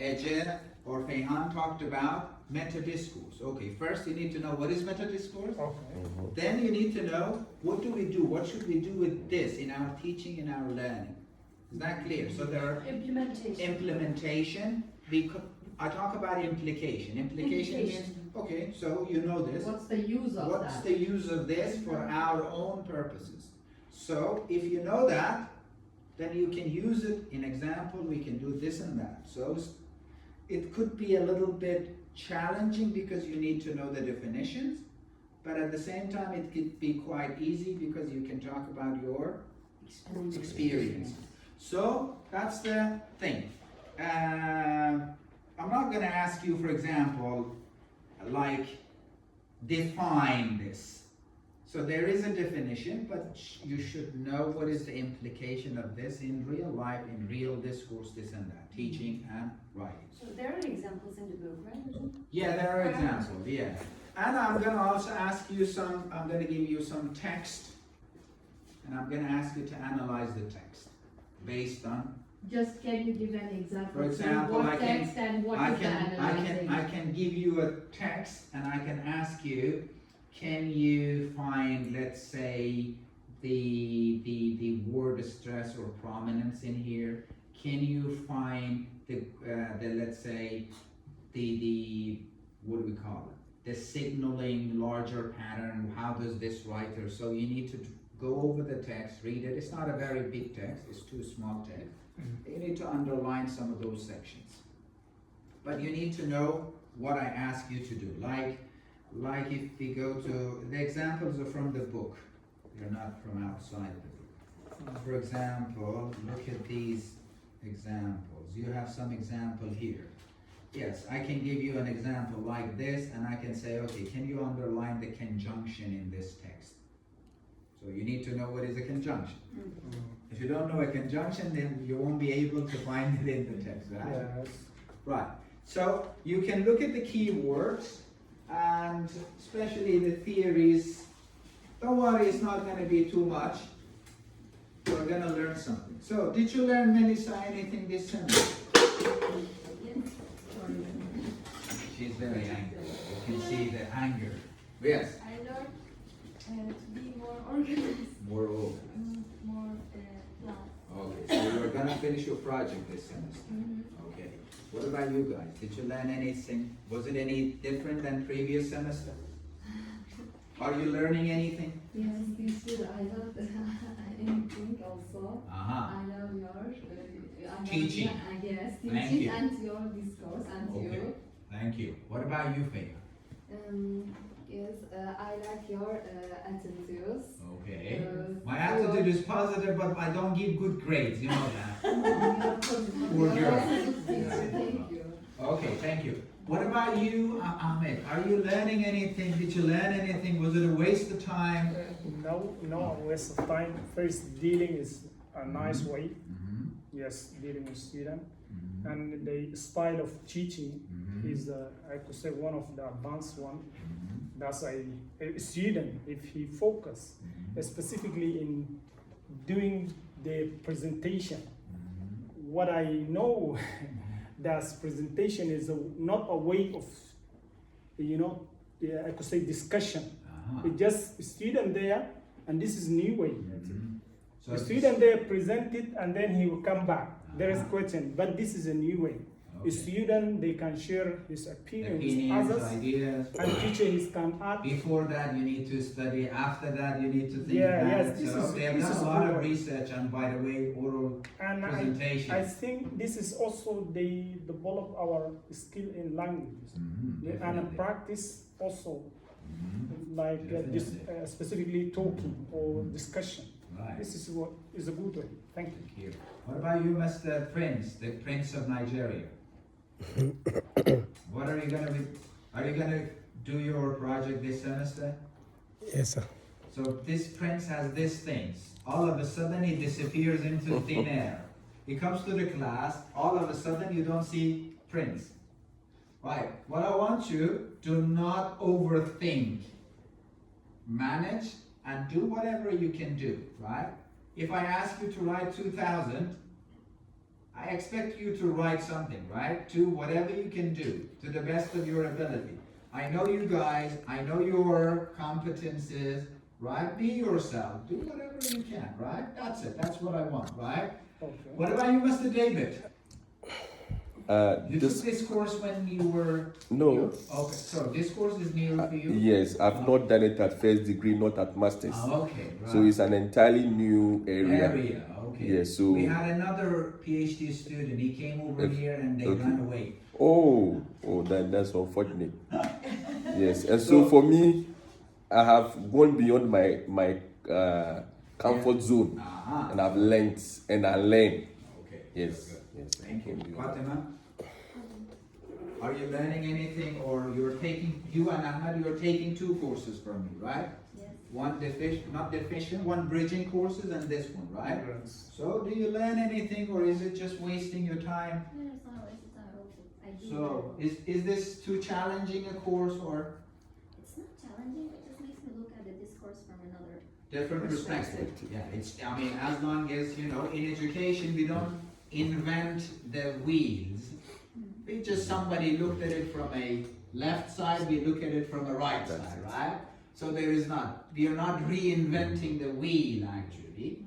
Ece or Feyhan talked about meta-discourse. Okay, first you need to know what is meta-discourse. Okay. Then you need to know what do we do, what should we do with this in our teaching, in our learning. Is that clear? So there are implementation. I talk about implication. Implication means, okay, so you know this. What's the use of What's that? the use of this for our own purposes? So if you know that, then you can use it. In example, we can do this and that. So it could be a little bit challenging because you need to know the definitions, but at the same time it could be quite easy because you can talk about your experience. So that's the thing. I'm not going to ask you, for example, like define this. So there is a definition, but you should know what is the implication of this in real life, in real discourse, this and that, teaching and writing. So there are examples in the book, right? Yeah, there are examples, yeah. And I'm going to also ask you I'm going to give you some text, and I'm going to ask you to analyze the text based on. Just can you give an example? For example, what text and what is the analyzing? I can give you a text and I can ask you, can you find, let's say, the word stress or prominence in here? Can you find the let's say, the what do we call it? The signaling larger pattern, how does this writer, so you need to go over the text, read it. It's not a very big text, it's too small text. You need to underline some of those sections. But you need to know what I ask you to do. Like if we go to, the examples are from the book. They're not from outside the book. For example, look at these examples. You have some example here. Yes, I can give you an example like this and I can say, okay, can you underline the conjunction in this text? So you need to know what is a conjunction. If you don't know a conjunction, then you won't be able to find it in the text, right? Yes. Right. So you can look at the keywords and especially the theories. Don't worry, it's not going to be too much. We're going to learn something. So, did you learn, Melissa, anything this semester? She's very angry. You can see the anger. Yes. I learned to be more organized, More organized. more planned. Okay, so you're going to finish your project this semester. Okay. What about you guys? Did you learn anything? Was it any different than previous semester? Are you learning anything? Yes, this year I love anything also. Uh-huh. I love your Teaching. Yes, Thank teaching you. and your discourse and Okay. you. Thank you. What about you, Faye? Yes, I like your attitudes. Okay. My your- attitude is positive, but I don't give good grades. You know that. your positive- Poor your girl. attitude, thank you. Okay, thank you. What about you, Ahmed? Are you learning anything? Did you learn anything? Was it a waste of time? No waste of time. First, dealing is a nice way. Mm-hmm. Yes, dealing with student. Mm-hmm. And the style of teaching Mm-hmm. is, I could say, one of the advanced one. Mm-hmm. That's a student, if he focus specifically in doing the presentation. What I know, that presentation is not a way of, I could say discussion. Uh-huh. It's just a student there, and this is new way. Mhm. So The it's- student there present it, and then he will come back. There is Uh-huh. question, but this is a new way. Okay. A student, they can share his opinion with Opinions, others, ideas. and teacher is can add. Before that, you need to study. After that, you need to think Yeah, about yes, it. this So is- they have this done is a lot of good. research, and by the way, oral And presentation. I think this is also they develop our skill in languages. Mhm, And definitely. practice also, Mhm. like this, Definitely. specifically talking or discussion. Right. This is what is a good way. Thank you. Thank you. What about you, Mr. Prince, the Prince of Nigeria? What are you gonna be? Are you gonna do your project this semester? Yes, sir. So this prince has these things. All of a sudden he disappears into thin air. He comes to the class, all of a sudden you don't see Prince. Right, what I want you, do not overthink. Manage and do whatever you can do, right? If I ask you to write 2,000, I expect you to write something, right? To whatever you can do, to the best of your ability. I know you guys, I know your competences, right? Be yourself, do whatever you can, right? That's it, that's what I want, right? Okay. What about you, Mr. David? You This took this course when you were... no. Okay, so this course is new for you? Yes, I've not done it at first degree, not at masters. Okay, right. So it's an entirely new area. Okay. Yes, so We had another PhD student, he came over here and they okay. ran away. That's unfortunate. Yes, and so for me, I have gone beyond my comfort zone, and I've learned and I learn. Okay. Yes, Good. yes. Thank you. I've gone beyond. Fatima, are you learning anything, or you and Ahmad, you're taking 2 courses from me, right? Yes. One not deficient, one bridging courses, and this one, right? Yes. So do you learn anything, or is it just wasting your time? No, it's not wasted time at all. I do So learn. is this too challenging a course, or It's not challenging, it just makes me look at the discourse from another. different perspective? Yeah, I mean, as long as, in education, we don't invent the wheels. We just, somebody looked at it from a left side, we look at it from a right side, right? So we are not reinventing the wheel, actually.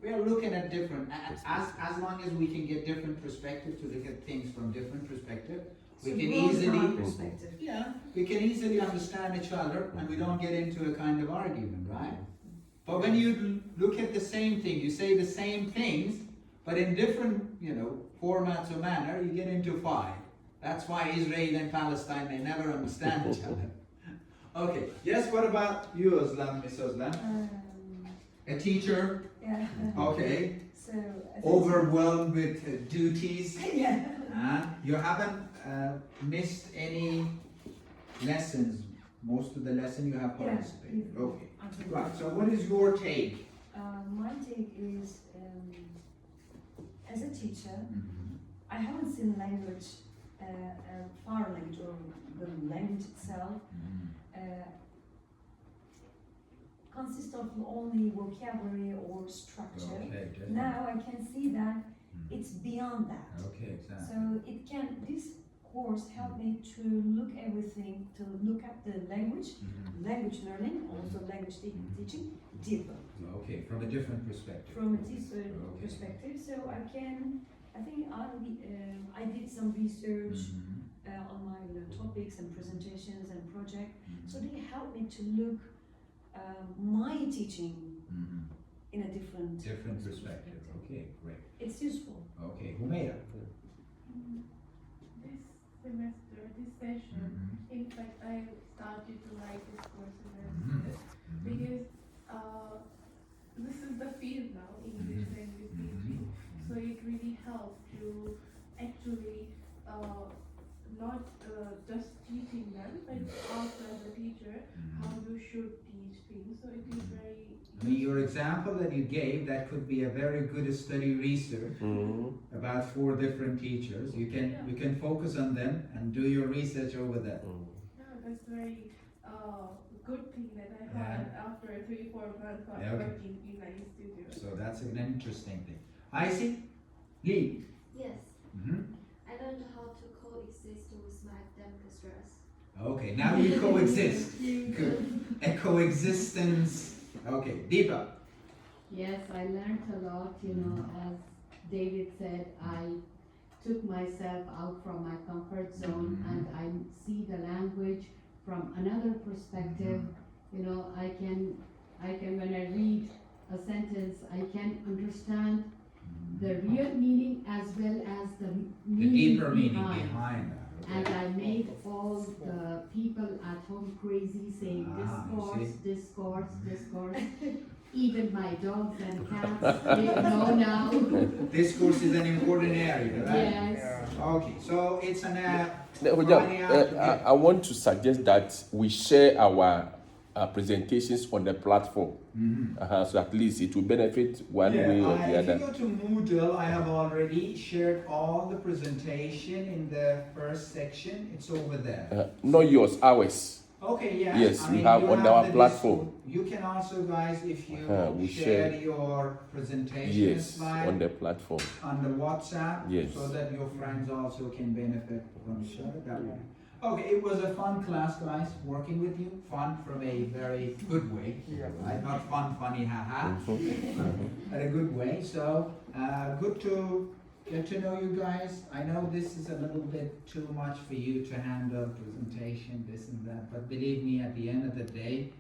We are looking at different, as long as we can get different perspective to look at things from different perspective, we can easily understand each other, and we don't get into a kind of argument, right? But when you look at the same thing, you say the same things, but in different, formats or manner, you get into fight. That's why Israel and Palestine, they never understand each other. Okay, yes, what about you, Miss Özlem? A teacher? Yeah. Okay. So Overwhelmed with duties? Yeah. You haven't missed any lessons. Most of the lesson you have participated. Yeah. Okay. Right, so what is your take? My take is, as a teacher, Mhm. I haven't seen language, foreign language or the language itself, consists of only vocabulary or structure. Okay, good. Now I can see that it's beyond that. Okay, exactly. So this course helped me to look everything, to look at the language, Mhm. language learning, also language teaching deeper, Okay, from a different perspective. from a deeper Okay. perspective. So I think I did some research Mhm. on my topics and presentations and project. Mhm. So they helped me to look my teaching Mhm. in a different Perspective. Okay, great. It's useful. Okay, Humeira. This semester, this session, Mhm. in fact, I started to like this course a Mhm. little bit Mhm. because this is the field now, English Mhm. language Mhm. teaching. So it really helps to actually not just teaching them, but also as a teacher, how you should teach things. So it is very. I mean, your example that you gave, that could be a very good study research about 4 different teachers. You can focus on them and do your research over that. Yeah, that's very good thing that I had after 3-4 months of Yeah, okay. working in my studio. So that's an interesting thing. I see. Lee. Yes, Mhm. I learned how to coexist with my academic stress. Okay, now you coexist. Good. A coexistence. Okay, Deepa. Yes, I learned a lot, as David said, I took myself out from my comfort zone and I see the language from another perspective. I can when I read a sentence, I can understand the real meaning as well as the The meaning deeper meaning behind. behind that. And I made all the people at home crazy saying You see? discourse. Even my dogs and cats, they know now. Discourse is an important area, right? Yes. Okay, so it's an I want to suggest that we share our presentations on the platform, so at least it will benefit one way or the If you other. go to Moodle, I have already shared all the presentation in the first section. It's over there. Not yours, ours. Okay, yes. Yes, I we mean, have you on our the platform. You can also, guys, if you We share share. your presentation Yes, slide on the platform. on the WhatsApp, Yes. so that your friends also can benefit from it that way. Okay, it was a fun class, guys, working with you. Fun from a very good way. Yeah. Right? Not fun, funny, haha. Mhm. But a good way. So, good to get to know you guys. I know this is a little bit too much for you to handle, presentation, this and that. But believe me, at the end of the day,